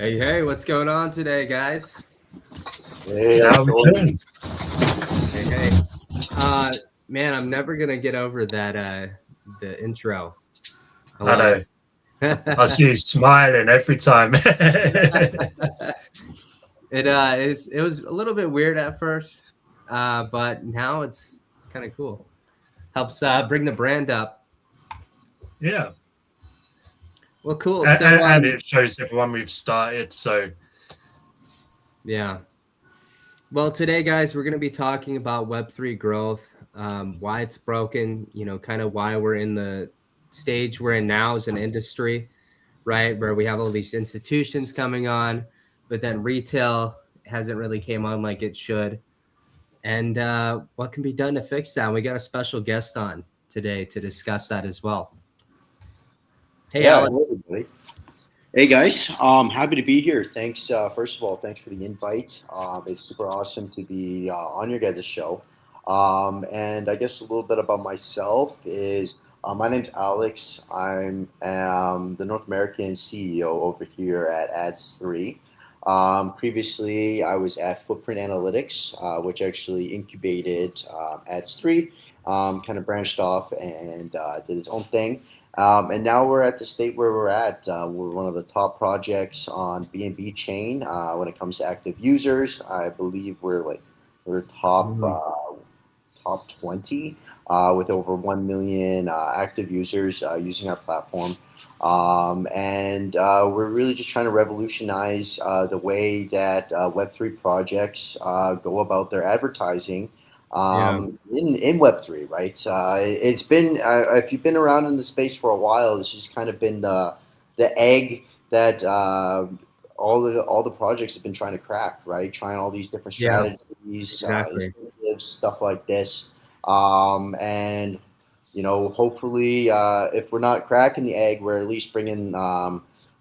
Hey, hey, what's going on today, guys? Hey, how we doing? Hey, hey. Man, I'm never gonna get over that the intro. I I know. I see you smiling every time. It was a little bit weird at first, but now it's kind of cool. Helps bring the brand up. Yeah. Well, cool. And it shows everyone we've started. So yeah. Well, today, guys, we're going to be talking about Web3 growth, why it's broken, kind of why we're in the stage we're in now as an industry, right? Where we have all these institutions coming on, but then retail hasn't really came on like it should. And what can be done to fix that? We got a special guest on today to discuss that as well. Hey, yeah, Alex. hello, everybody. Hey guys, happy to be here. Thanks. First of all, thanks for the invite. It's super awesome to be on your guys' show. And I guess a little bit about myself is my name's Alex. I'm the North American CEO over here at Ads3. Previously, I was at Footprint Analytics, which actually incubated Ads3, kind of branched off and did its own thing. And now we're at the state where we're at. We're one of the top projects on BNB chain when it comes to active users. I believe we're top 20 with over 1 million active users using our platform. And we're really just trying to revolutionize the way that Web3 projects go about their advertising in Web3, right? It's been, if you've been around in the space for a while, it's just kind of been the egg that all the projects have been trying to crack, right? Trying all these different strategies, exactly. incentives, stuff like this. And hopefully, if we're not cracking the egg, we're at least bringing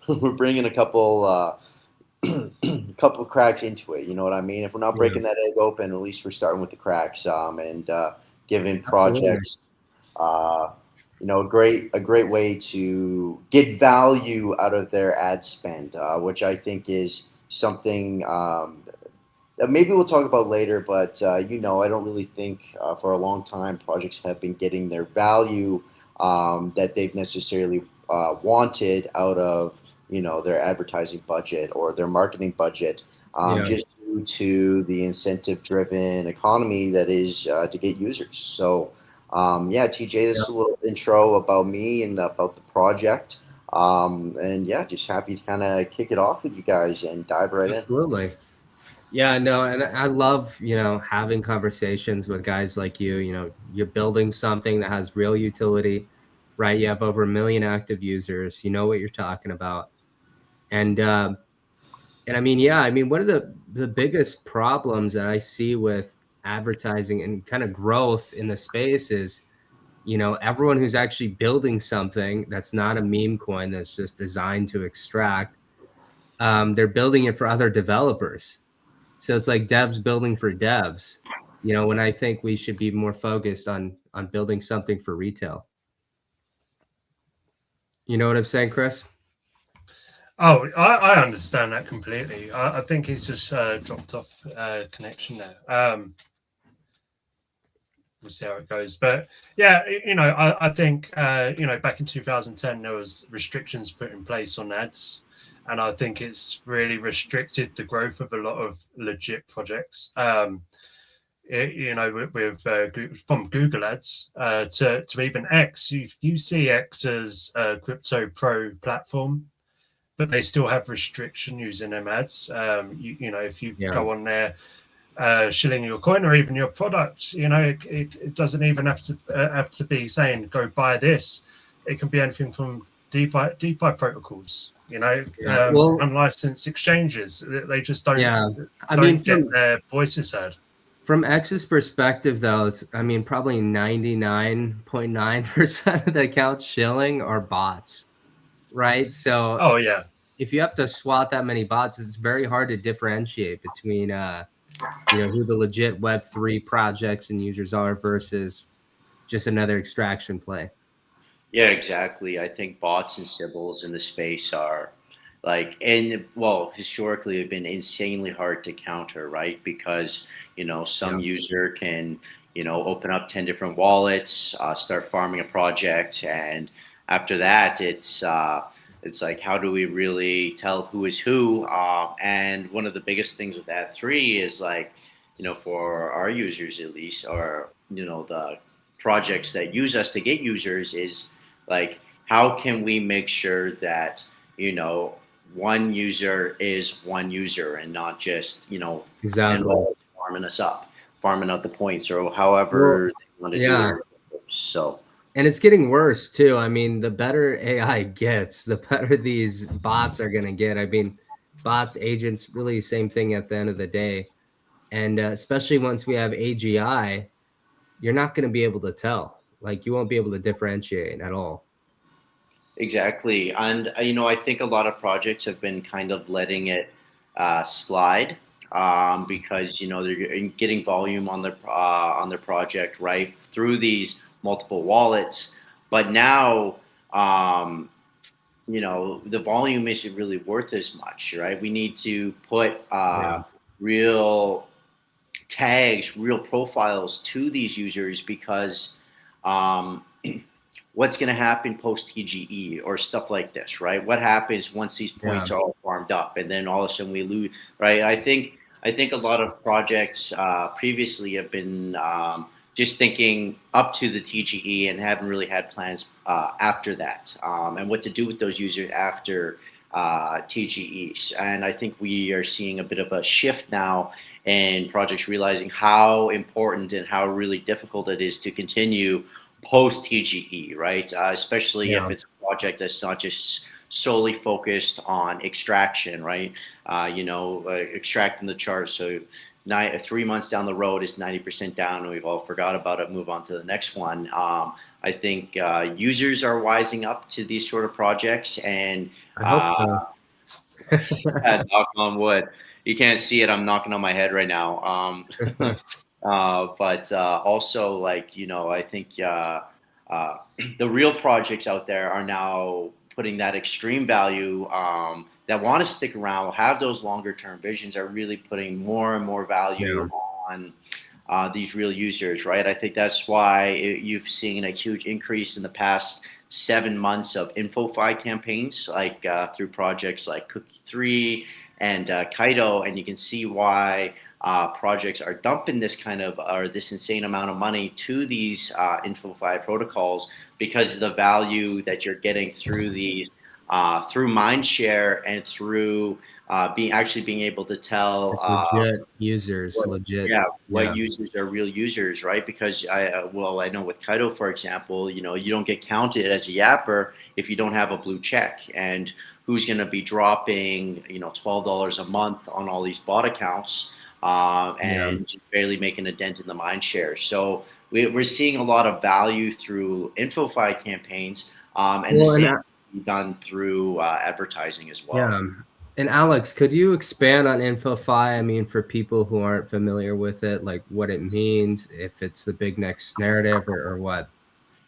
we're bringing a couple couple of cracks into it. You know what I mean? If we're not breaking that egg open, at least we're starting with the cracks and giving projects a great way to get value out of their ad spend, which I think is something that maybe we'll talk about later. But I don't really think for a long time projects have been getting their value that they've necessarily wanted out of their advertising budget or their marketing budget, just due to the incentive-driven economy that is to get users. So. TJ, this is a little intro about me and about the project. And just happy to kind of kick it off with you guys and dive right in. Absolutely. Yeah, no, and I love, having conversations with guys like you. You're building something that has real utility, right? You have over 1 million active users. You know what you're talking about. And I mean, one of the biggest problems that I see with advertising and kind of growth in the space is, everyone who's actually building something that's not a meme coin that's just designed to extract, they're building it for other developers. So it's like devs building for devs, when I think we should be more focused on building something for retail. You know what I'm saying, Chris? Oh, I understand that completely. I think he's just dropped off connection there. We'll see how it goes. But yeah, I think, back in 2010, there was restrictions put in place on ads. And I think it's really restricted the growth of a lot of legit projects. From Google Ads to even X, you see X as a crypto pro platform, but they still have restriction using them ads. If you go on there, shilling your coin or even your product, it doesn't even have to be saying go buy this. It can be anything from DeFi protocols, unlicensed exchanges. They just don't get their voices heard. From X's perspective, though, it's probably 99.9% of the accounts shilling are bots, right? So if you have to swat that many bots, it's very hard to differentiate between who the legit Web3 projects and users are versus just another extraction play. Yeah, exactly. I think bots and symbols in the space are historically have been insanely hard to counter, right? Because, some user can, open up 10 different wallets, start farming a project. And after that, it's like, how do we really tell who is who? And one of the biggest things with Ad3 is for our users at least, or, the projects that use us to get users is how can we make sure that, one user is one user and not just, exactly farming out the points or however they want to do it. So. And it's getting worse too. The better AI gets, the better these bots are going to get. Bots, agents, really same thing at the end of the day. And especially once we have AGI, you're not going to be able to tell. You won't be able to differentiate at all. Exactly. And, I think a lot of projects have been kind of letting it slide because, they're getting volume on their project, right, through these multiple wallets. But now, the volume isn't really worth as much, right? We need to put Yeah. real tags, real profiles to these users, because um, what's going to happen post TGE or stuff like this, right? What happens once these points Yeah. are all farmed up, and then all of a sudden we lose, right? I think a lot of projects previously have been just thinking up to the TGE and haven't really had plans after that, and what to do with those users after TGEs. And I think we are seeing a bit of a shift now in projects realizing how important and how really difficult it is to continue post TGE, right? Especially if Yeah. it's a project that's not just solely focused on extraction, right? Extracting the chart. So 3 months down the road is 90% down, and we've all forgot about it. Move on to the next one. I think users are wising up to these sort of projects, and I hope so. knock on wood. You can't see it. I'm knocking on my head right now. But also, like, I think the real projects out there are now putting that extreme value, that want to stick around, have those longer term visions, are really putting more and more value on these real users, right? I think that's why you've seen a huge increase in the past 7 months of InfoFi campaigns, like through projects like Cookie3 and Kaido, and you can see why projects are dumping this insane amount of money to these InfoFi protocols, because of the value that you're getting through through mindshare, and through being able to tell Legit users, legit. what users are real users, right? Because I know with Kaido, for example, you don't get counted as a yapper if you don't have a blue check. And who's going to be dropping $12 a month on all these bot accounts, and barely making a dent in the mind share? So we're seeing a lot of value through InfoFi campaigns, and the same can be done through advertising as well. Yeah. And Alex, could you expand on InfoFi? I mean, for people who aren't familiar with it, like what it means, if it's the big next narrative or what?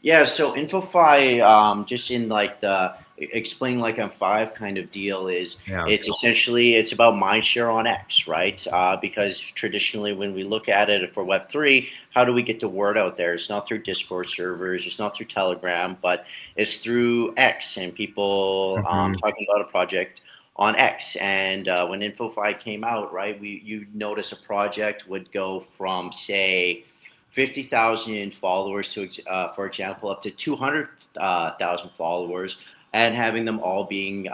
Yeah, so InfoFi, just in like the explain like I'm five kind of deal, is it's essentially it's about mindshare on X, right? Because traditionally when we look at it for Web3, how do we get the word out there? It's not through Discord servers, it's not through Telegram, but it's through X, and people talking about a project on X. And when InfoFi came out, right, you notice a project would go from, say, 50,000 followers to, for example, up to 200,000 followers, and having them all being,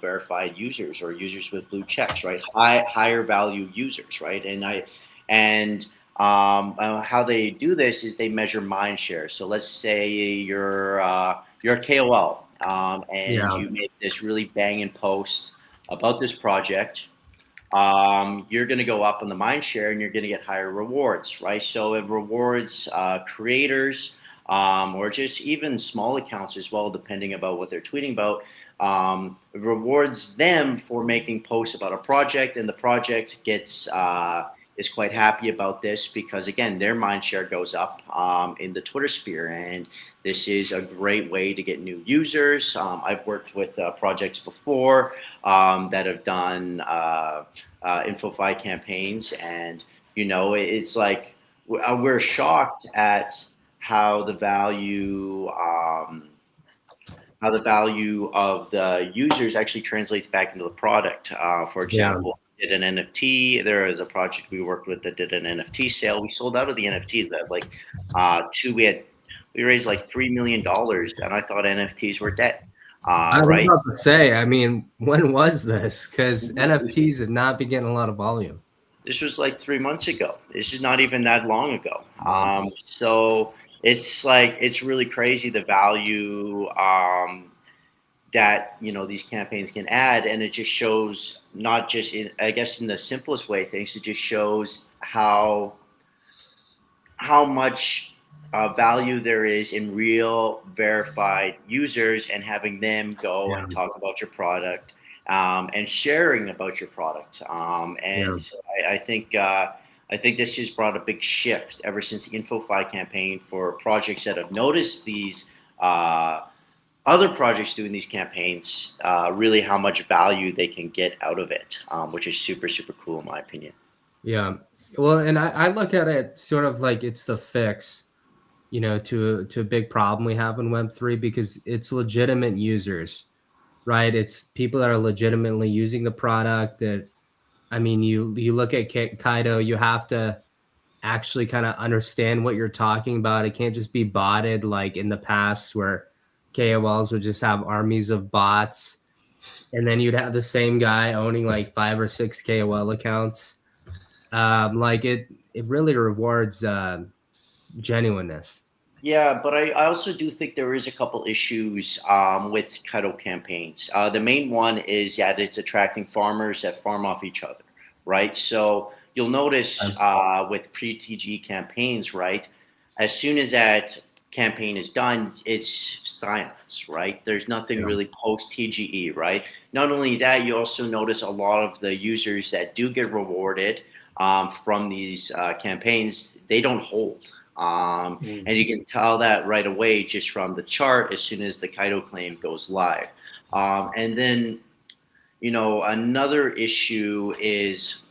verified users or users with blue checks, right? Higher value users, right? And how they do this is they measure mind share. So let's say you're a KOL, and you make this really banging post about this project. You're going to go up on the mind share, and you're going to get higher rewards, right? So it rewards creators, or just even small accounts as well, depending about what they're tweeting about. It rewards them for making posts about a project, and the project gets is quite happy about this, because again, their mind share goes up in the Twitter sphere, and this is a great way to get new users. I've worked with projects before that have done InfoFi campaigns, and it's like we're shocked at how the value of the users actually translates back into the product. For example, did an NFT. There is a project we worked with that did an NFT sale. We sold out of the NFTs. That like we raised like $3 million, and I thought NFTs were dead. I was Right? about to say, I mean, when was this? Because NFTs have not been getting a lot of volume. This was like 3 months ago. This is not even that long ago. So it's like, it's really crazy the value that these campaigns can add, and it just shows, not just I guess in the simplest way things, it just shows how much value there is in real verified users, and having them go and talk about your product, and sharing about your product. I think this has brought a big shift ever since the InfoFi campaign, for projects that have noticed these other projects doing these campaigns, really how much value they can get out of it, which is super, super cool in my opinion. Yeah. Well, and I look at it sort of like it's the fix, to a big problem we have in Web3 because it's legitimate users, right? It's people that are legitimately using the product that, I mean, you look at Kaido, you have to actually kind of understand what you're talking about. It can't just be botted like in the past where KOLs would just have armies of bots and then you'd have the same guy owning like 5 or 6 KOL accounts. Like it really rewards genuineness. Yeah, but I also do think there is a couple issues with Kaido campaigns. The main one is that it's attracting farmers that farm off each other, right? So you'll notice with pre-TG campaigns, right? As soon as that campaign is done, it's silence, right? There's nothing really post TGE, right? Not only that, you also notice a lot of the users that do get rewarded from these campaigns, they don't hold. And you can tell that right away just from the chart as soon as the Kaido claim goes live. And then, another issue is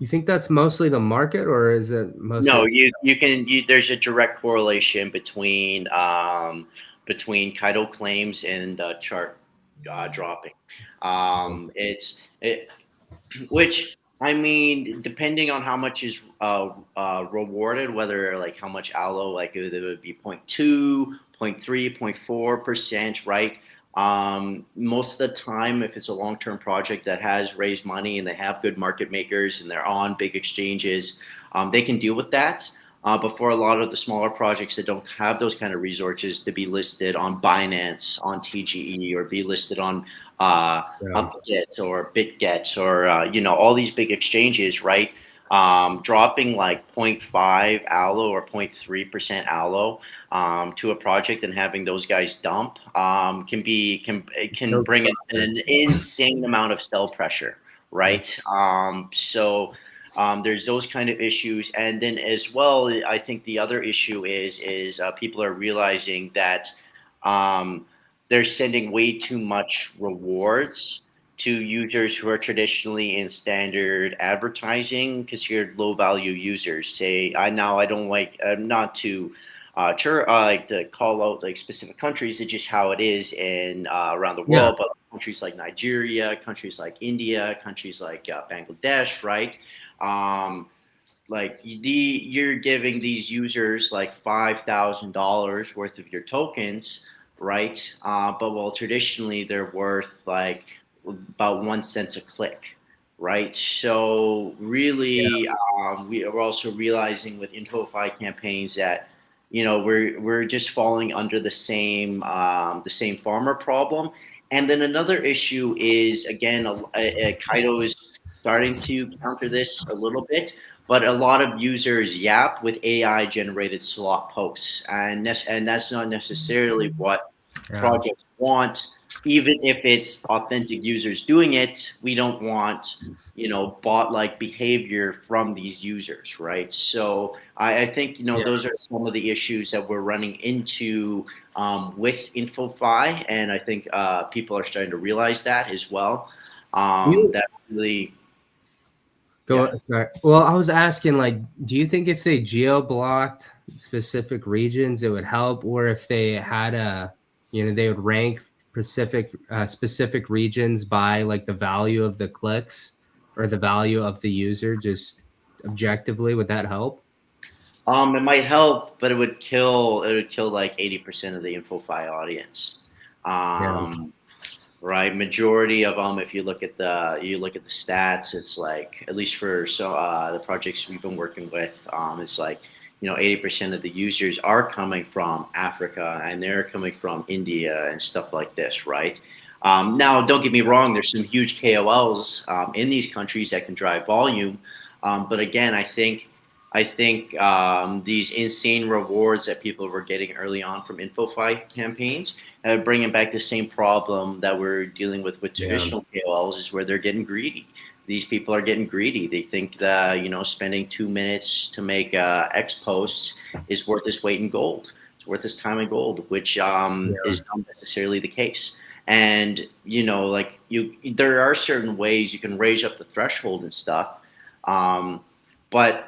You think that's mostly the market, or is it mostly? no, there's a direct correlation between Kaido claims and the chart dropping. Which I mean, depending on how much is rewarded, whether like how much aloe, like it would be 0.2, 0.3, 0.4%, right? Most of the time, if it's a long-term project that has raised money and they have good market makers and they're on big exchanges, they can deal with that. But for a lot of the smaller projects that don't have those kind of resources to be listed on Binance, on TGE, or be listed on Upget or BitGet or all these big exchanges, right? Dropping like 0.5 aloe or 0.3% aloe to a project and having those guys dump can bring an insane amount of sell pressure, right? So there's those kind of issues, and then as well, I think the other issue is people are realizing that they're sending way too much rewards to users who are traditionally in standard advertising, considered low value users. Say, I'm not to like to call out like specific countries. It's just how it is in around the world, but countries like Nigeria, countries like India, countries like Bangladesh, right? Like you're giving these users like $5,000 worth of your tokens, right? But well, traditionally they're worth like about 1 cent a click, right? So really, we are also realizing with InfoFi campaigns that we're just falling under the same farmer problem. And then another issue is again, Kaido is starting to counter this a little bit. But a lot of users yap with AI generated slot posts, and that's not necessarily what projects want. Even if it's authentic users doing it, we don't want bot-like behavior from these users, right? So I think those are some of the issues that we're running into with InfoFi, and I think people are starting to realize that as well. That really. Sorry. Well, I was asking, like, do you think if they geo-blocked specific regions, it would help, or if they had they would rank specific regions by like the value of the clicks or the value of the user, just objectively, would that help? It might help, but it would kill like 80% of the InfoFi audience. Right, majority of them. If you look at the stats, it's like, at least for the projects we've been working with, it's like 80% of the users are coming from Africa and they're coming from India and stuff like this, right? Now, don't get me wrong. There's some huge KOLs in these countries that can drive volume, but again, I think these insane rewards that people were getting early on from InfoFi campaigns bringing back the same problem that we're dealing with traditional KOLs, is where they're getting greedy. These people are getting greedy. They think that spending 2 minutes to make X posts is worth its weight in gold. It's worth its time in gold, which is not necessarily the case. And like there are certain ways you can raise up the threshold and stuff, but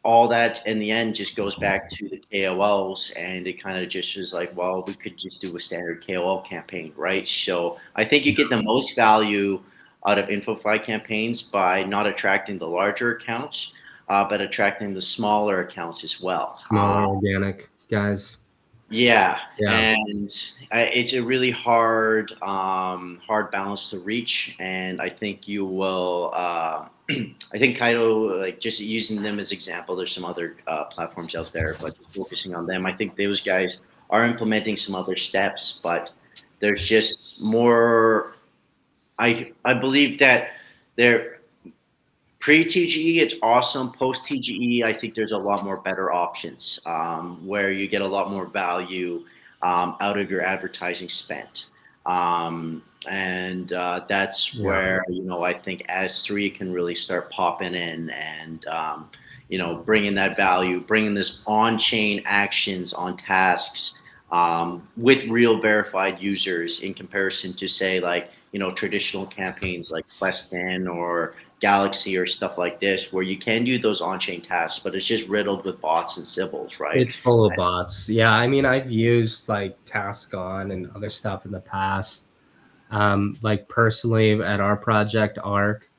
all that in the end just goes back to the KOLs, and it kind of just is like, well, we could just do a standard KOL campaign, right? So I think you get the most value out of InfoFi campaigns by not attracting the larger accounts, but attracting the smaller accounts as well. Smaller organic guys. Yeah. And it's a really hard balance to reach, and I think you will. I think Kaido, like just using them as example, there's some other platforms out there, but just focusing on them, I think those guys are implementing some other steps, but there's just more. I believe that they're pre-TGE, it's awesome. Post-TGE, I think there's a lot more better options where you get a lot more value out of your advertising spent. And that's where, I think as3 can really start popping in and, bringing that value, bringing this on-chain actions on tasks with real verified users in comparison to, say, like, traditional campaigns like Questin or Galaxy or stuff like this, where you can do those on-chain tasks, but it's just riddled with bots and Sybils, right? It's full of bots. Yeah, I mean, I've used like TaskOn and other stuff in the past, like personally at our project ARC,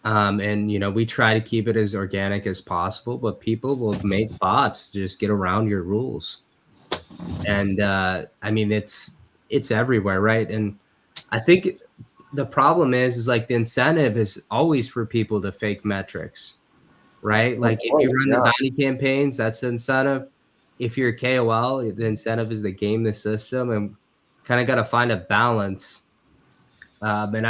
and we try to keep it as organic as possible, but people will make bots to just get around your rules, and I mean, it's everywhere, right? And I think the problem is like the incentive is always for people to fake metrics, right? Like if you run the bounty campaigns, that's the incentive. If you're a KOL, the incentive is to game the system, and kind of got to find a balance. And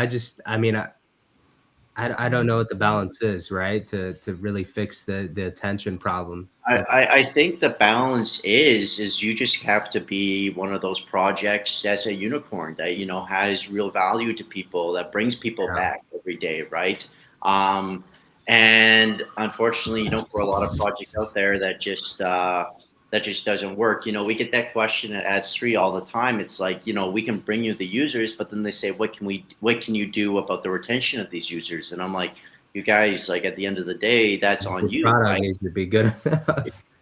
I don't know what the balance is, right? To really fix the attention problem. I think the balance is you just have to be one of those projects as a unicorn that has real value to people, that brings people back every day, right? And unfortunately, for a lot of projects out there that just doesn't work. We get that question at Ads3 all the time. It's like, we can bring you the users, but then they say, what can you do about the retention of these users? And I'm like, you guys, like at the end of the day, that's on you. Product needs to be good.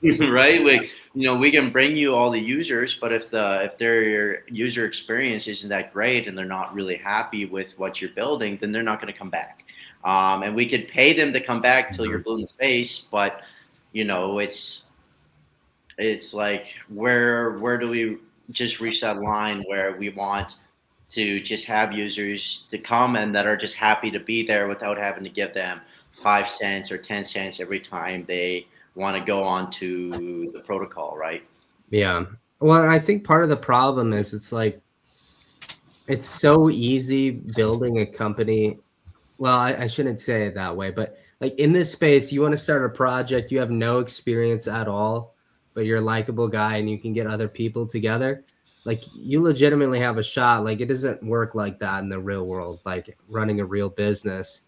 Right? We can bring you all the users, but if their user experience isn't that great and they're not really happy with what you're building, then they're not going to come back. And we could pay them to come back till you're blue in the face, but it's like, where do we just reach that line where we want to just have users to come and that are just happy to be there without having to give them 5 cents or 10 cents every time they want to go on to the protocol, right? Yeah. Well, I think part of the problem is it's like, it's so easy building a company. Well, I shouldn't say it that way, but like in this space, you want to start a project, you have no experience at all, but you're a likable guy and you can get other people together. Like you legitimately have a shot. Like it doesn't work like that in the real world, like running a real business.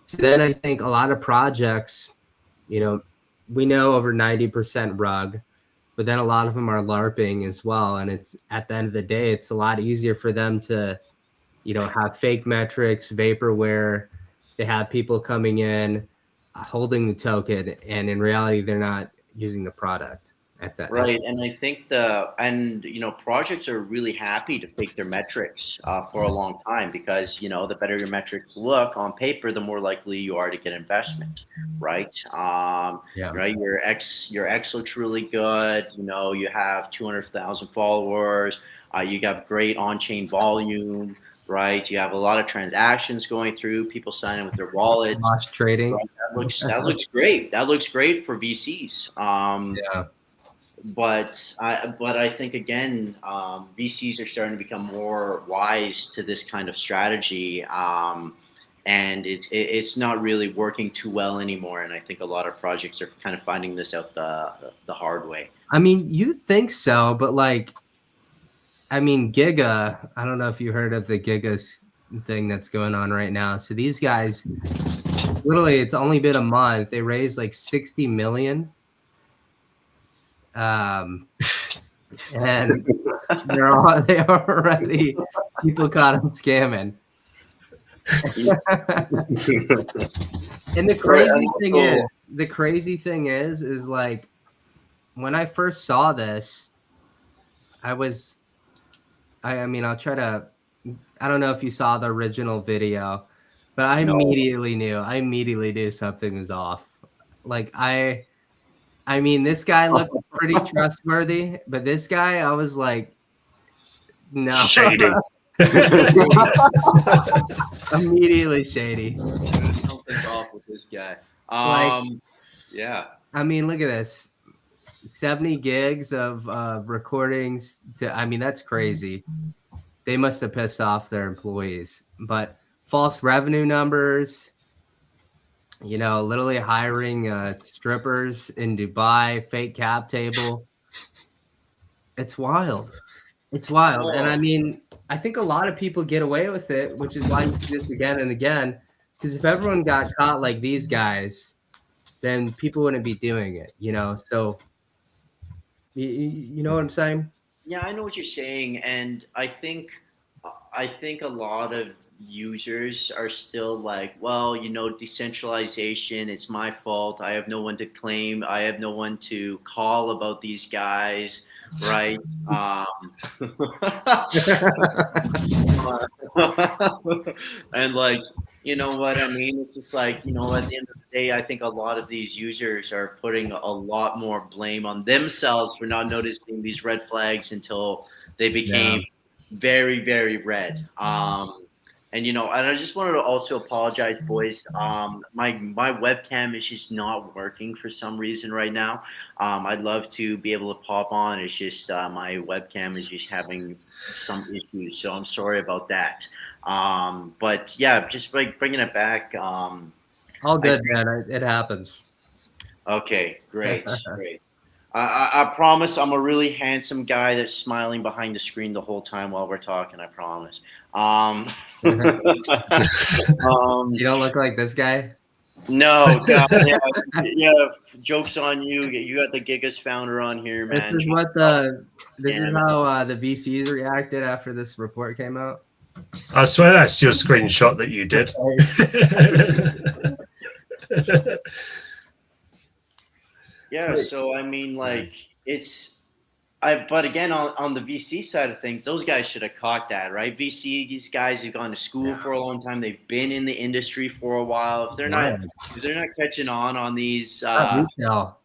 So then I think a lot of projects, we know over 90% rug, but then a lot of them are LARPing as well. And it's at the end of the day, it's a lot easier for them to, have fake metrics, vaporware. They have people coming in, holding the token, and in reality, they're not using the product. Right, and I think projects are really happy to fake their metrics for a long time because the better your metrics look on paper, the more likely you are to get investment, right? Right. Your X looks really good. You have 200,000 followers. You got great on-chain volume, right? You have a lot of transactions going through. People signing with their wallets. Loss trading. Right? That looks great. That looks great for VCs. But I think again, VCs are starting to become more wise to this kind of strategy, and it's not really working too well anymore. And I think a lot of projects are kind of finding this out the hard way. I mean, you think so, but Giga. I don't know if you heard of the Giga thing that's going on right now. So these guys, literally, it's only been a month. They raised like 60 million. and they are already people caught him scamming. And the crazy thing is like when I first saw this, I mean, I'll try to. I don't know if you saw the original video, but I immediately knew something was off. Like I mean, this guy looked pretty trustworthy, but this guy, I was like, no, Shady. Immediately shady. Something's off with this guy. Yeah. I mean, look at this. 70 gigs of recordings. I mean, that's crazy. They must have pissed off their employees. But false revenue numbers, literally hiring strippers in Dubai, fake cap table. It's wild. It's wild. And I mean, I think a lot of people get away with it, which is why you do this again and again. Because if everyone got caught like these guys, then people wouldn't be doing it, So, you know what I'm saying? Yeah, I know what you're saying, and I think a lot of users are still like, well, decentralization, it's my fault. I have no one to claim. I have no one to call about these guys, right? And like, you know what I mean? It's just like, at the end of the day, I think a lot of these users are putting a lot more blame on themselves for not noticing these red flags until they became very, very red. And and I just wanted to also apologize, boys. My webcam is just not working for some reason right now. I'd love to be able to pop on. It's just my webcam is just having some issues, so I'm sorry about that. But yeah, just like bringing it back. All good, man. It happens. Okay, great, great. I promise I'm a really handsome guy that's smiling behind the screen the whole time while we're talking. I promise. You don't look like this guy. No, God, yeah. Jokes on you. You got the Gigas founder on here, man. This is how the VCs reacted after this report came out. I swear that's your screenshot that you did. Yeah, so I mean, like, but again, on the VC side of things, those guys should have caught that, right? These guys have gone to school for a long time. They've been in the industry for a while. If they're not catching on these, retail.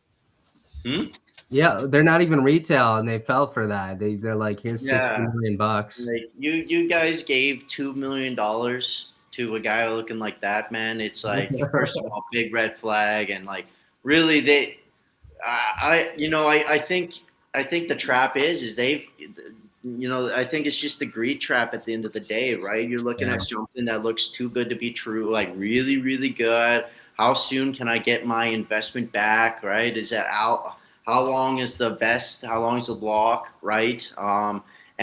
Yeah, they're not even retail, and they fell for that. They're like, here's $60 million. Like you guys gave $2 million to a guy looking like that, man. It's like, first of all, big red flag, and like, really, I think the trap is they've, I think it's just the greed trap at the end of the day, right? You're looking at something that looks too good to be true, like really, really good. How soon can I get my investment back, right? Is that out? How long is the vest? How long is the block, right? And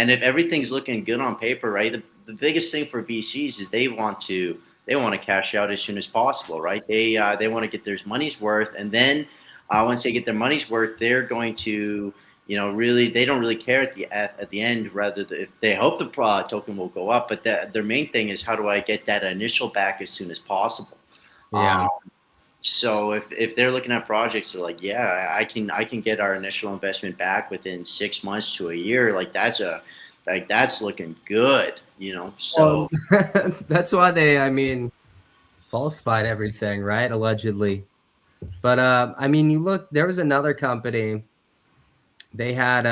if everything's looking good on paper, right? The biggest thing for VCs is they want to cash out as soon as possible, right? They want to get their money's worth, and then once they get their money's worth, they're going to, really, they don't really care at the end. Rather, if they hope the token will go up, but their main thing is, how do I get that initial back as soon as possible? Yeah. So if they're looking at projects, they're like, yeah, I can get our initial investment back within 6 months to a year. Like that's looking good, So that's why they, falsified everything, right? Allegedly. But you look. There was another company. They had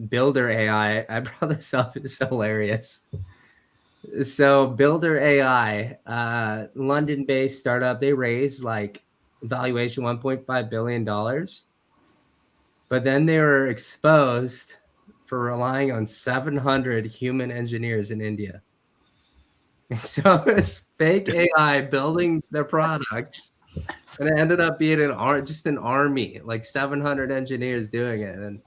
Builder AI. I brought this up. It's hilarious. So Builder AI, London-based startup, they raised valuation $1.5 billion. But then they were exposed for relying on 700 human engineers in India. And so it's fake AI building their products, and it ended up being just an army, like 700 engineers doing it. And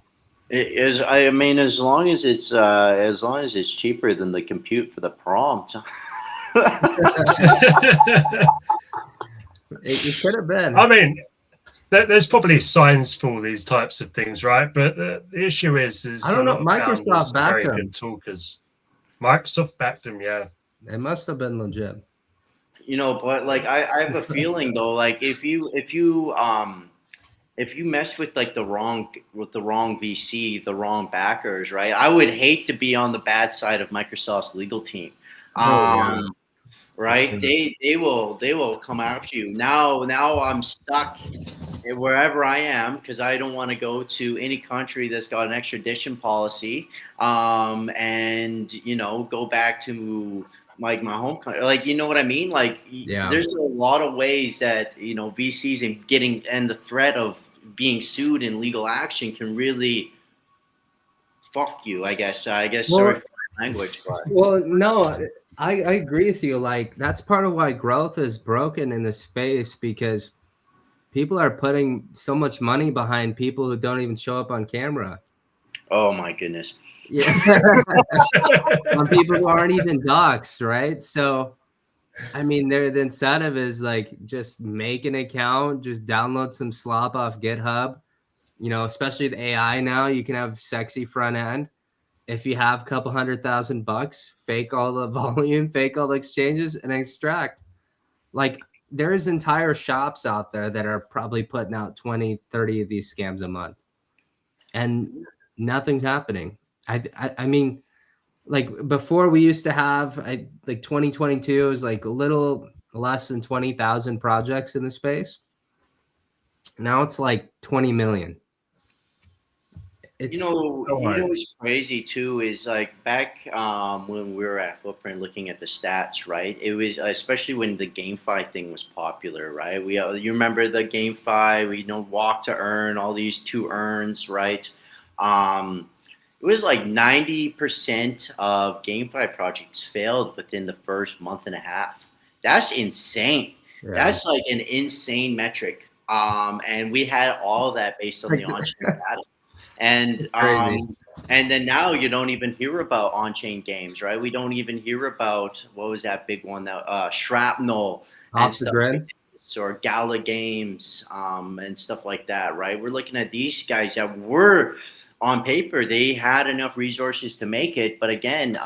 it is, as long as it's cheaper than the compute for the prompt. It could have been. I mean, there's probably signs for these types of things, right? But the issue is I don't a know. lot of Microsoft founders are backed very them. good talkers. Microsoft backed them, yeah. It must have been legit. You know, but like I have a feeling though, like if you mess with like the wrong VC, the wrong backers, right? I would hate to be on the bad side of Microsoft's legal team. Oh, yeah. Right? They will come after you. Now I'm stuck wherever I am because I don't want to go to any country that's got an extradition policy, and go back to like my home country. Like, you know what I mean? Like, Yeah. there's a lot of ways that VCs and the threat of being sued in legal action can really fuck you. I guess. Sorry for my language, but Well, no, I agree with you. Like, that's part of why growth is broken in the space, because people are putting so much money behind people who don't even show up on camera. oh my goodness. Yeah. On people who aren't even docs, right? So, I mean, the incentive is like just make an account, just download some slop off GitHub. Especially with AI now, you can have sexy front end. If you have a couple $100,000, fake all the volume, fake all the exchanges, and extract. Like, there's entire shops out there that are probably putting out 20, 30 of these scams a month, and nothing's happening. I mean, like, before we used to have, like 2022 was like a little less than 20,000 projects in the space. Now it's like 20 million. It's what's crazy too is like back when we were at Footprint looking at the stats, right? It was especially when the GameFi thing was popular, right? You remember the GameFi, walk to earn, all these 2 earns, right? It was like 90% of GameFi projects failed within the first month and a half. That's insane. Yeah. That's like an insane metric. And we had all of that based on the on-chain data. And then now you don't even hear about on-chain games, right? We don't even hear about what was that big one that Shrapnel Off the grid, or Gala Games, and stuff like that, right? We're looking at these guys that were on paper they had enough resources to make it, but again,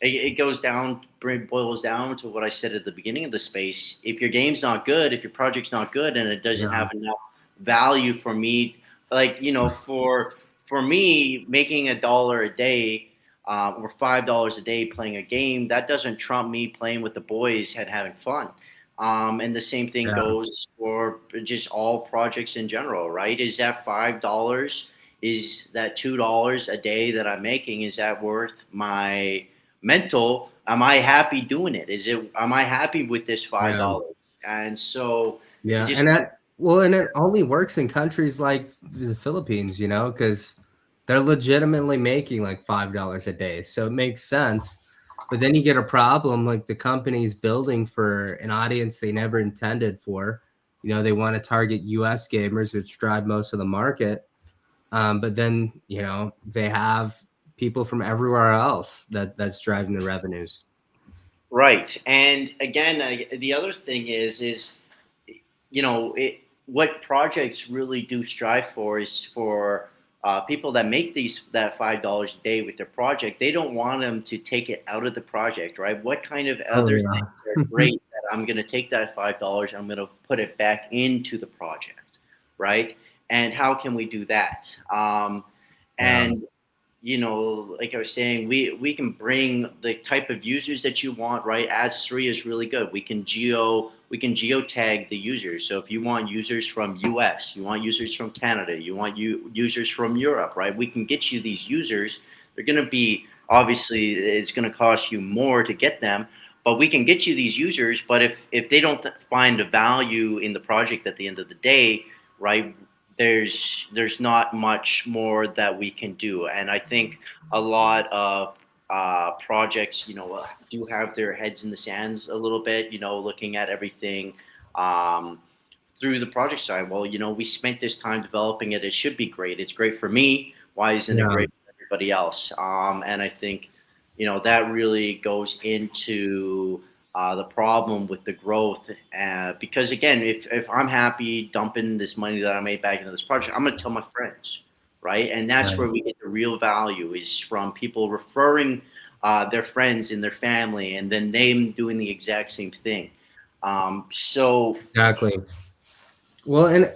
it boils down to what I said at the beginning of the space. If your game's not good, if your project's not good, and it doesn't have enough value for me. Like, for me, making $1 a day or $5 a day playing a game, that doesn't trump me playing with the boys and having fun. And the same thing goes for just all projects in general, right? Is that $5? Is that $2 a day that I'm making? Is that worth my mental? Am I happy doing it? Am I happy with this $5? And so, and it only works in countries like the Philippines, because they're legitimately making like $5 a day. So it makes sense. But then you get a problem, like the company's building for an audience they never intended for. They want to target US gamers, which drive most of the market. But then, they have people from everywhere else that's driving the revenues. Right. And again, the other thing is what projects really do strive for is for people that make that $5 a day with their project. They don't want them to take it out of the project, right? What kind of other things are great that I'm going to take that $5, I'm going to put it back into the project, right? And how can we do that? And like I was saying, we can bring the type of users that you want, right? Ads 3 is really good. We can geotag the users. So if you want users from US, you want users from Canada, you want users from Europe, right? We can get you these users. They're going to be, obviously, it's going to cost you more to get them, but we can get you these users. But if they don't find a value in the project at the end of the day, right, there's not much more that we can do. And I think a lot of projects, do have their heads in the sands a little bit, looking at everything through the project side. Well, we spent this time developing it. It should be great. It's great for me. Why isn't it great for everybody else? And I think, that really goes into the problem with the growth, because again, if I'm happy dumping this money that I made back into this project, I'm going to tell my friends, right? And that's where we get the real value, is from people referring their friends and their family, and then them doing the exact same thing. So Exactly. Well, and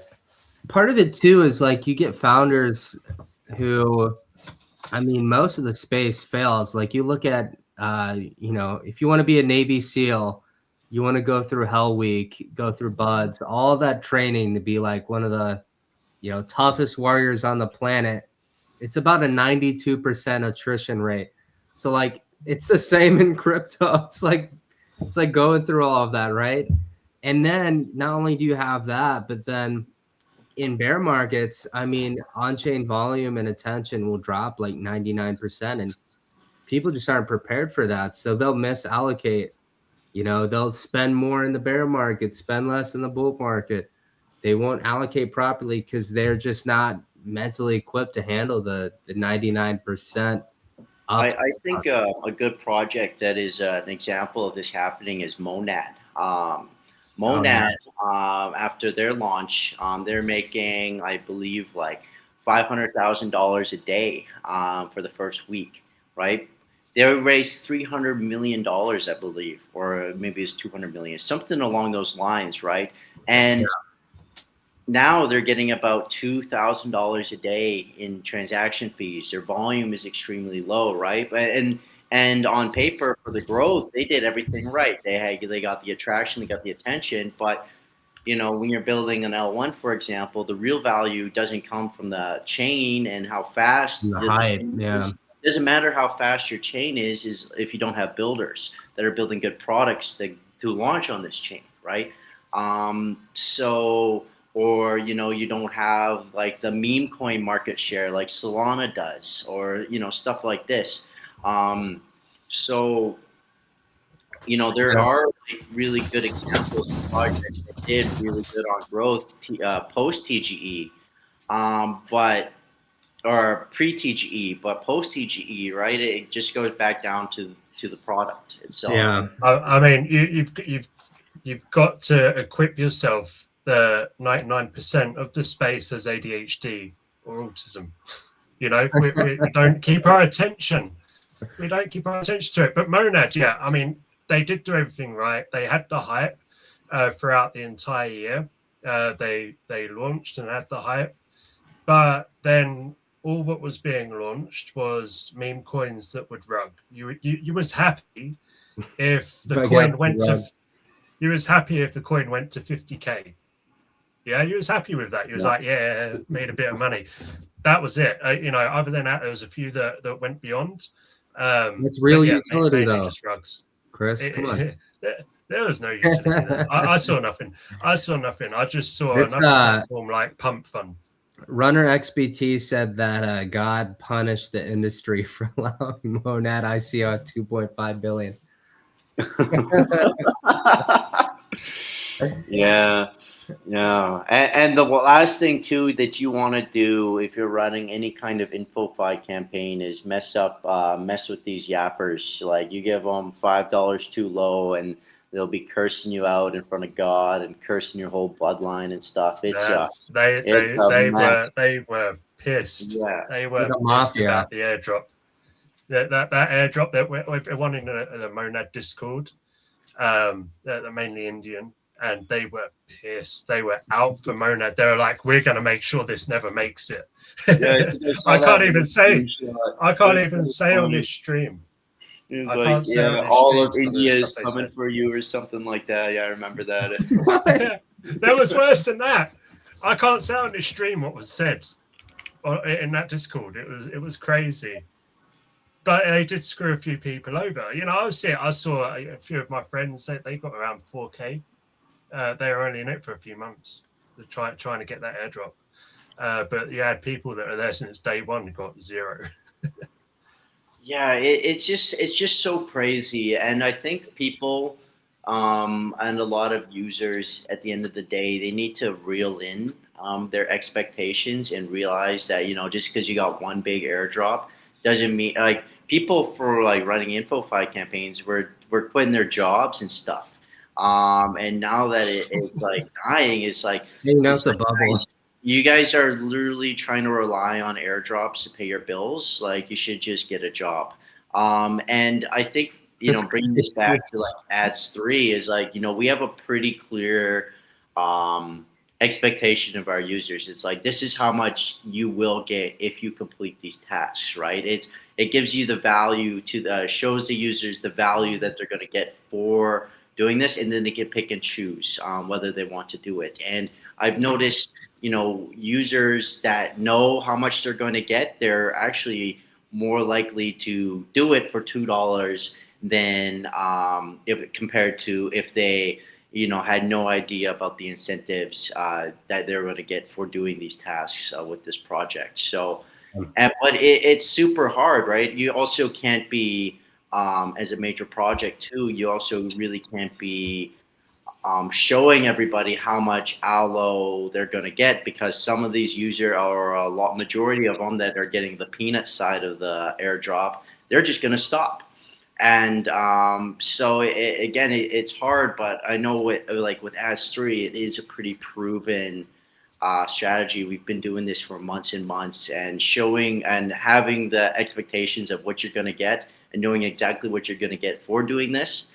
part of it too is like you get founders who, I mean, most of the space fails. Like you look at, you know, if you want to be a Navy SEAL, you want to go through Hell Week, go through Buds, all that training to be like one of the, you know, toughest warriors on the planet. It's about a 92% attrition rate. So like it's the same in crypto. It's like going through all of that, right? And then not only do you have that, but then in bear markets, I mean, on-chain volume and attention will drop like 99%, and people just aren't prepared for that. So they'll misallocate. You know, they'll spend more in the bear market, spend less in the bull market. They won't allocate properly because they're just not mentally equipped to handle the 99% up. I think a good project that is an example of this happening is Monad. Monad, after their launch, they're making, I believe, like $500,000 a day for the first week, right? They raised $300 million, I believe, or maybe it's 200 million, something along those lines, right? And now they're getting about $2,000 a day in transaction fees. Their volume is extremely low, right? And on paper, for the growth, they did everything right. They got the attraction, they got the attention. But you know, when you're building an L1, for example, the real value doesn't come from the chain and how fast The hype, yeah. It doesn't matter how fast your chain is if you don't have builders that are building good products to launch on this chain, right? So, or you know, you don't have like the meme coin market share like Solana does, or you know, stuff like this. So you know, there are like really good examples of projects that did really good on growth post TGE, but or pre TGE, but post TGE, right? It just goes back down to the product itself. Yeah, I mean, you've got to equip yourself. The 99% of the space has ADHD or autism. You know, we don't keep our attention. We don't keep our attention to it. But Monad, yeah, I mean, they did do everything right. They had the hype throughout the entire year. They launched and had the hype, but then all what was being launched was meme coins that would rug. You was happy if the coin went to. You was happy if the coin went to 50K. Yeah, you was happy with that. You was like, yeah, made a bit of money. That was it. You know, other than that, there was a few that went beyond. It's real utility though. Just rugs. Chris, come on. There was no utility there. I saw nothing. I just saw another platform like Pump Fund. Runner XBT said that God punished the industry for allowing Monad ICO at 2.5 billion. Yeah. And the last thing too that you want to do if you're running any kind of InfoFi campaign is mess with these yappers. Like you give them $5 too low and they'll be cursing you out in front of God and cursing your whole bloodline and stuff. It's they were pissed. Yeah. They were pissed about the airdrop. That airdrop that one in the Monad Discord, they're mainly Indian, and they were pissed. They were out for Monad. They were like, "We're going to make sure this never makes it." Yeah, I can't even say on this stream. Like, all of India is coming for you or something like that. Yeah, I remember that. There was worse than that. I can't say on this stream what was said in that Discord. It was crazy. But they did screw a few people over. You know, I saw a few of my friends say they got around 4K. They were only in it for a few months. They're trying to get that airdrop. But you had people that are there since day one who got 0. Yeah, it's just so crazy. And I think people and a lot of users at the end of the day, they need to reel in their expectations and realize that, you know, just because you got one big airdrop doesn't mean, like, people for like running InfoFi campaigns were quitting their jobs and stuff. And now that it's like dying, it's like, It's a bubble. you guys are literally trying to rely on airdrops to pay your bills. Like, you should just get a job. And I think, bringing this back to like ads 3 is like, we have a pretty clear expectation of our users. It's like, this is how much you will get if you complete these tasks, right? It gives you the value shows the users the value that they're going to get for doing this, and then they can pick and choose whether they want to do it. And I've noticed, users that know how much they're going to get, they're actually more likely to do it for $2 than if compared to if they had no idea about the incentives that they're going to get for doing these tasks with this project. So, but it's super hard, right? You also can't be as a major project too. You also really can't be showing everybody how much allo they're going to get, because some of these users, or majority of them that are getting the peanut side of the airdrop, they're just going to stop. And so it's hard, but I know with ads 3, it is a pretty proven strategy. We've been doing this for months and months, and showing and having the expectations of what you're going to get, and knowing exactly what you're going to get for doing this.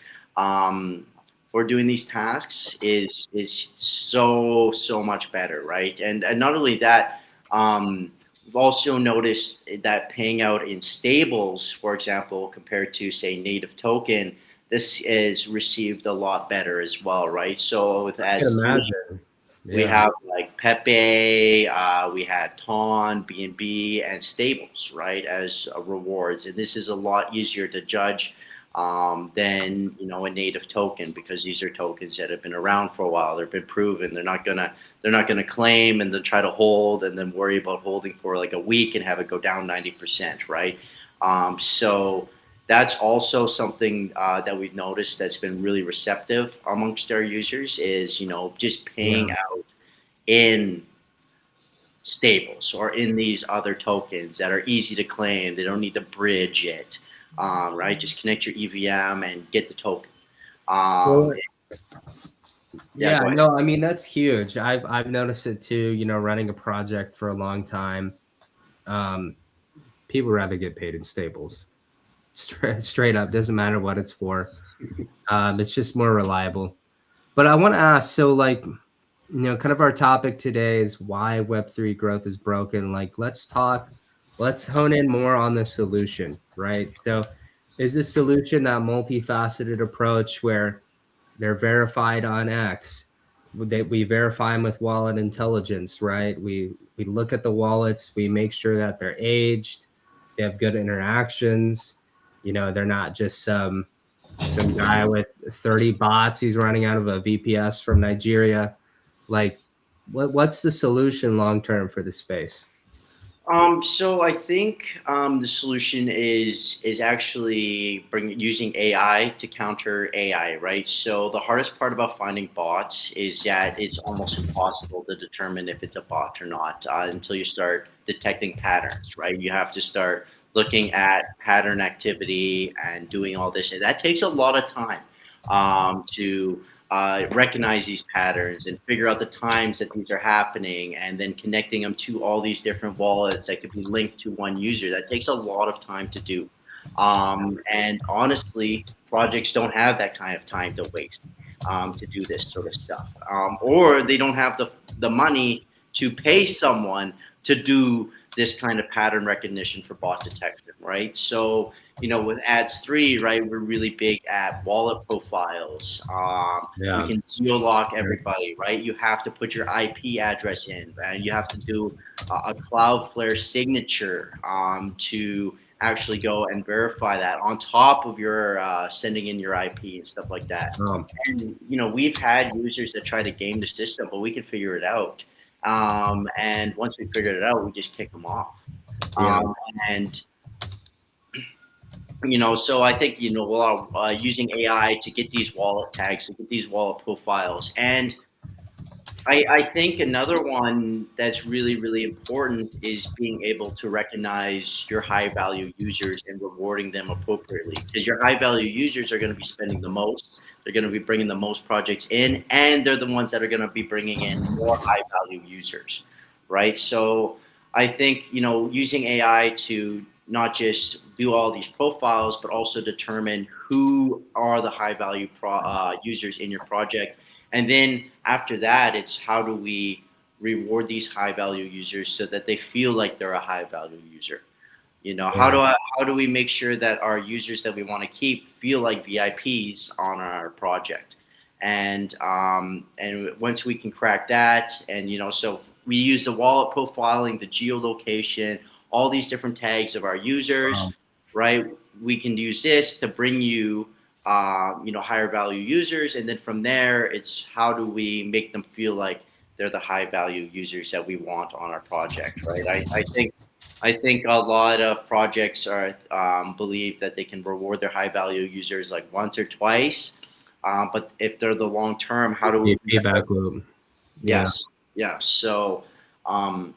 For doing these tasks is so much better, right? And not only that, we've also noticed that paying out in stables, for example, compared to say native token, this is received a lot better as well, right? So with we have like Pepe, we had Ton, BNB, and stables, right, as rewards, and this is a lot easier to judge than a native token, because these are tokens that have been around for a while. They've been proven. They're not gonna claim and then try to hold and then worry about holding for like a week and have it go down 90%, right? So that's also something that we've noticed that's been really receptive amongst our users, is just paying out in stables or in these other tokens that are easy to claim. They don't need to bridge it. Right? Just connect your EVM and get the token. No, I mean, that's huge. I've noticed it too, running a project for a long time. People rather get paid in stables. Straight up, doesn't matter what it's for. It's just more reliable. But I want to ask, so like, kind of our topic today is why Web3 growth is broken. Like, let's hone in more on the solution, right? So is the solution that multifaceted approach where they're verified on X, we verify them with wallet intelligence, right? We look at the wallets, we make sure that they're aged, they have good interactions, they're not just some guy with 30 bots he's running out of a VPS from Nigeria. Like, what's the solution long term for the space? So I think the solution is actually using AI to counter AI, right? So the hardest part about finding bots is that it's almost impossible to determine if it's a bot or not until you start detecting patterns, right? You have to start looking at pattern activity and doing all this, and that takes a lot of time to recognize these patterns and figure out the times that these are happening, and then connecting them to all these different wallets that could be linked to one user. That takes a lot of time to do. And honestly, projects don't have that kind of time to waste to do this sort of stuff. Or they don't have the money to pay someone to do this kind of pattern recognition for bot detection, right? So, with ads 3, right, we're really big at wallet profiles. We can geo-lock everybody, right? You have to put your IP address in, and you have to do a Cloudflare signature to actually go and verify that on top of your sending in your IP and stuff like that. And, we've had users that try to game the system, but we can figure it out. And once we figured it out, we just kick them off. And so I think using AI to get these wallet tags, to get these wallet profiles, and I think another one that's really, really important is being able to recognize your high value users and rewarding them appropriately. Because your high value users are going to be spending the most, they're going to be bringing the most projects in, and they're the ones that are going to be bringing in more high value users, right? So I think, using AI to not just do all these profiles, but also determine who are the high value users in your project. And then after that, it's how do we reward these high value users so that they feel like they're a high value user? How do we make sure that our users that we want to keep feel like VIPs on our project? And once we can crack that, and so we use the wallet profiling, the geolocation, all these different tags of our users, right? We can use this to bring you higher value users, and then from there, it's how do we make them feel like they're the high value users that we want on our project, right? I think a lot of projects are believe that they can reward their high value users like once or twice, but if they're the long term, how do we feedback loop? Yes, yeah. So, I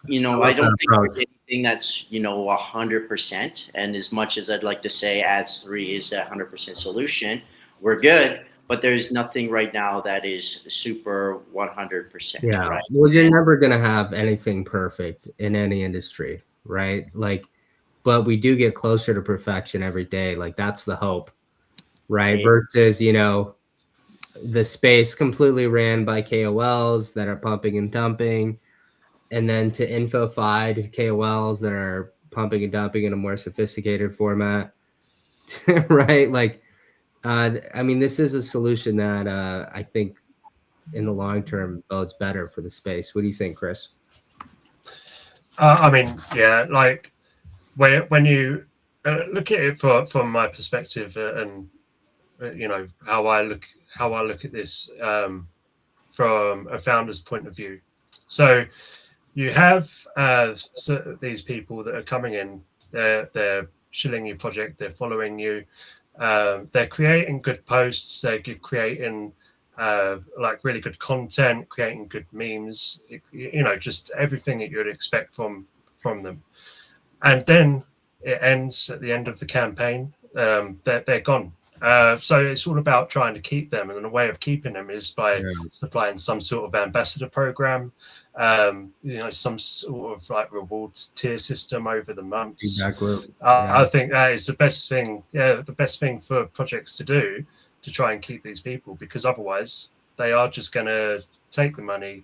I don't think there's anything that's 100%. And as much as I'd like to say Ads3 is a 100% solution, we're good. But there's nothing right now that is super 100%. Yeah. Right? Well, you're never gonna have anything perfect in any industry, right? Like, but we do get closer to perfection every day. Like that's the hope, right? Versus the space completely ran by KOLs that are pumping and dumping, and then to InfoFi KOLs that are pumping and dumping in a more sophisticated format, right? Like, I mean, this is a solution that I think in the long term bodes better for the space. What do you think, Chris? I mean, yeah, like when you look at it from my perspective, and how I look at this from a founder's point of view. So you have these people that are coming in, they're shilling your project, they're following you, they're creating good posts, they're creating like really good content, creating good memes, just everything that you would expect from them. And then it ends at the end of the campaign, they're gone. So it's all about trying to keep them, and the way of keeping them is by supplying some sort of ambassador program, some sort of like rewards tier system over the months. Exactly. I think that is the best thing. Yeah, the best thing for projects to do to try and keep these people, because otherwise they are just going to take the money,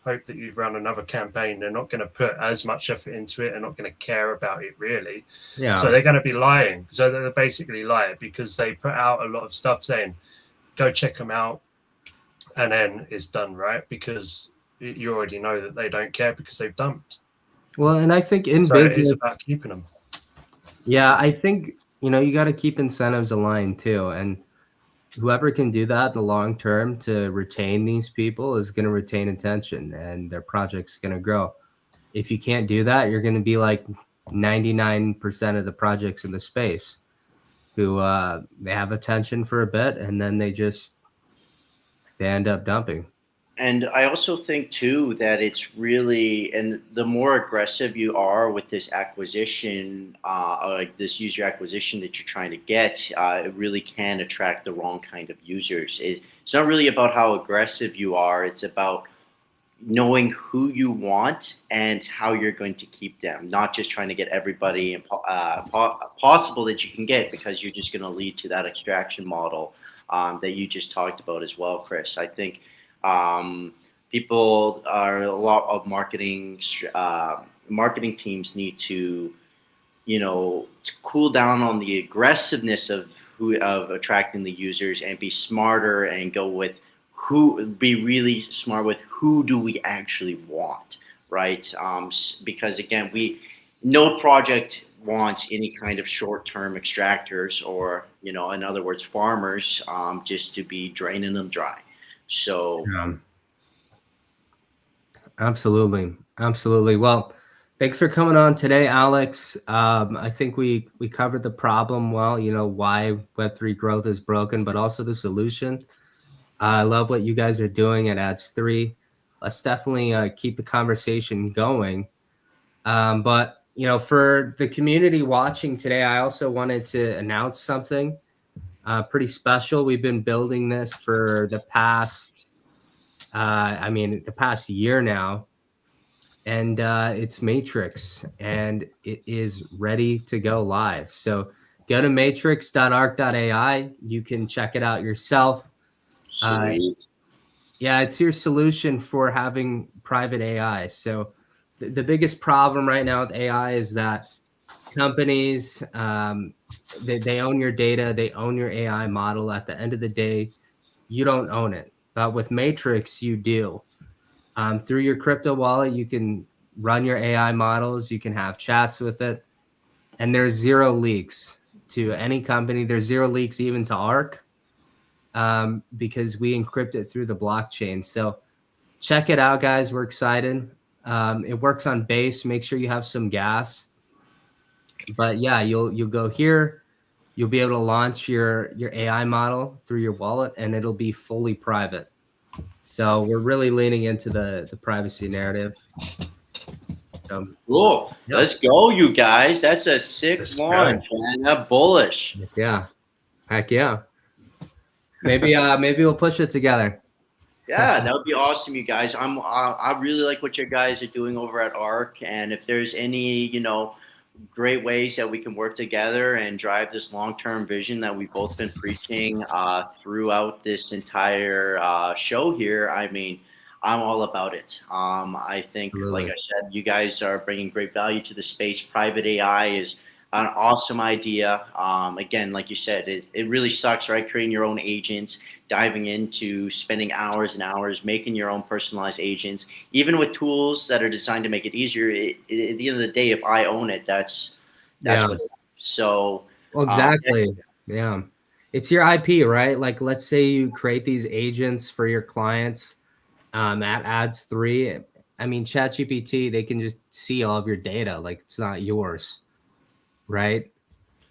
hope that you've run another campaign. They're not going to put as much effort into it. They're not going to care about it really. Yeah. So they're going to be lying. So they're basically lying because they put out a lot of stuff saying, go check them out. And then it's done, right? Because you already know that they don't care because they've dumped. Well, and I think in business, it is about keeping them. Yeah, I think, you got to keep incentives aligned too. And whoever can do that in the long term to retain these people is going to retain attention, and their project's going to grow. If you can't do that, you're going to be like 99% of the projects in the space who they have attention for a bit and then they end up dumping. And I also think too that it's really, and the more aggressive you are with this acquisition, like this user acquisition that you're trying to get, it really can attract the wrong kind of users. It's not really about how aggressive you are. It's about knowing who you want and how you're going to keep them, not just trying to get everybody possible that you can get, because you're just going to lead to that extraction model that you just talked about as well, Chris. I think people are a lot of marketing teams need to, cool down on the aggressiveness of attracting the users and be smarter and be really smart with who do we actually want, right? Because again, no project wants any kind of short-term extractors or, in other words, farmers, just to be draining them dry. So absolutely. Well, thanks for coming on today, Alex. I think we covered the problem well, why Web3 growth is broken, but also the solution. I love what you guys are doing at Ads3. Let's definitely keep the conversation going. But for the community watching today, I also wanted to announce something pretty special. We've been building this for the past, the past year now, and it's Matrix, and it is ready to go live. So go to matrix.arc.ai. You can check it out yourself. Sweet. Yeah, it's your solution for having private AI. So the biggest problem right now with AI is that companies, they own your data, they own your AI model. At the end of the day, you don't own it. But with Matrix, you do. Through your crypto wallet, you can run your AI models, you can have chats with it, and there's zero leaks to any company. There's zero leaks even to ARC, because we encrypt it through the blockchain. So check it out, guys. We're excited. It works on Base. Make sure you have some gas. But yeah, you'll go here. You'll be able to launch your AI model through your wallet, and it'll be fully private. So we're really leaning into the privacy narrative. Cool. Yeah. Let's go, you guys. That's a sick Let's launch, man. That bullish. Yeah. Heck yeah. Maybe we'll push it together. Yeah, that would be awesome, you guys. I really like what you guys are doing over at ARC, and if there's any great ways that we can work together and drive this long-term vision that we've both been preaching throughout this entire show here, I mean, I'm all about it. I think, Absolutely. like I said, you guys are bringing great value to the space. Private AI is an awesome idea. Again, like you said, it really sucks, right? Creating your own agents, diving into spending hours and hours making your own personalized agents, even with tools that are designed to make it easier. At the end of the day, if I own it, that's Yeah. what's so. Well, exactly. Yeah. It's your IP, right? Like, let's say you create these agents for your clients at Ads3. I mean, ChatGPT, they can just see all of your data. Like, it's not yours, right?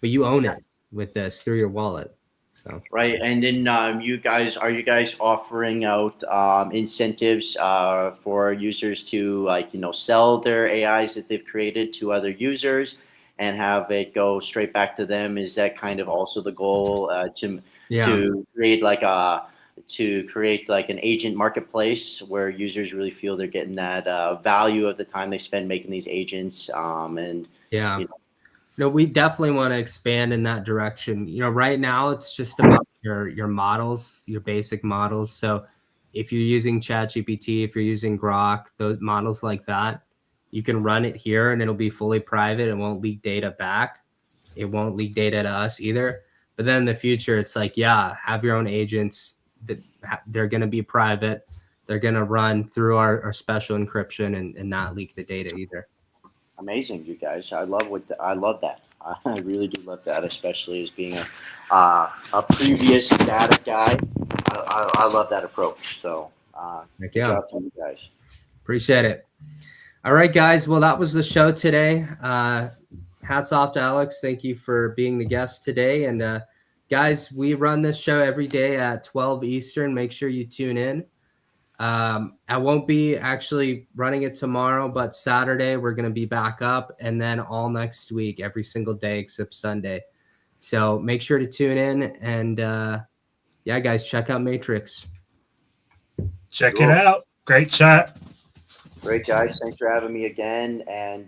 But you own it with this through your wallet. So Right, and then are you guys offering out incentives for users to sell their AIs that they've created to other users and have it go straight back to them? Is that kind of also the goal to create like an agent marketplace where users really feel they're getting that value of the time they spend making these agents and yeah. No, we definitely want to expand in that direction. Right now it's just about your models, your basic models. So if you're using ChatGPT, if you're using Grok, those models like that, you can run it here and it'll be fully private. It won't leak data back. It won't leak data to us either. But then in the future, it's like, yeah, have your own agents that they're going to be private. They're going to run through our special encryption and not leak the data either. Amazing, you guys. I love that. I really do love that, especially as being a previous data guy. I love that approach. So, Heck good yeah. job to you guys. Appreciate it. All right, guys. Well, that was the show today. Hats off to Alex. Thank you for being the guest today. And guys, we run this show every day at 12 Eastern. Make sure you tune in. I won't be actually running it tomorrow, but Saturday we're going to be back up, and then all next week, every single day except Sunday. So make sure to tune in, and yeah, guys, check out Matrix. Check it out. Great chat. Great, guys. Thanks for having me again. And